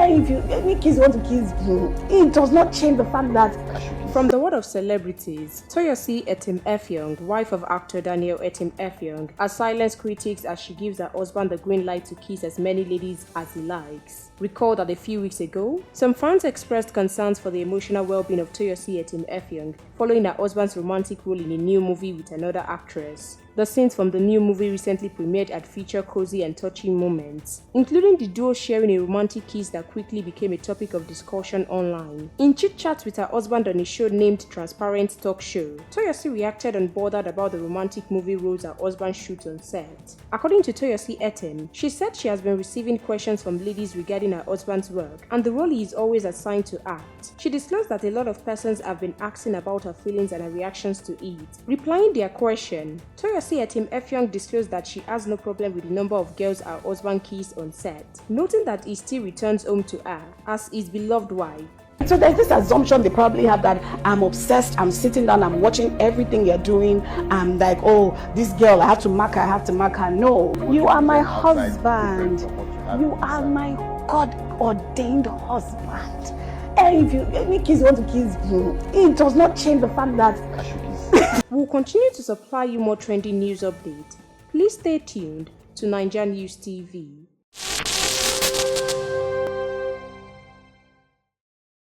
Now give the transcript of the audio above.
If any kids want to kiss you, it does not change the fact that. From the world of celebrities, Toyosi Etim-effiong, wife of actor etim-effiong, has silenced critics as she gives her husband the green light to kiss as many ladies as he likes. Recall that a few weeks ago, some fans expressed concerns for the emotional well-being of Toyosi Etim-effiong following her husband's romantic role in a new movie with another actress. The scenes from the new movie recently premiered had featured cozy and touching moments, including the duo sharing a romantic kiss that quickly became a topic of discussion online. In chit-chats with her husband on a show named Transparent Talk Show, Toyosi reacted unbothered about the romantic movie roles her husband shoots on set. According to Toyosi Etim, she said she has been receiving questions from ladies regarding her husband's work and the role he is always assigned to act. She disclosed that a lot of persons have been asking about her feelings and her reactions to it. Replying their question, Toyosi Etim-effiong disclosed that she has no problem with the number of girls her husband kissed on set, noting that he still returns home to her as his beloved wife. So there's this assumption they probably have that I'm obsessed, I'm sitting down, I'm watching everything you're doing, I'm like, oh, this girl, I have to mark her, No, you are my husband. You are my God-ordained husband. If any kids want to kiss you, it does not change the fact that. We'll continue to supply you more trending news updates. Please stay tuned to NaijaNews TV.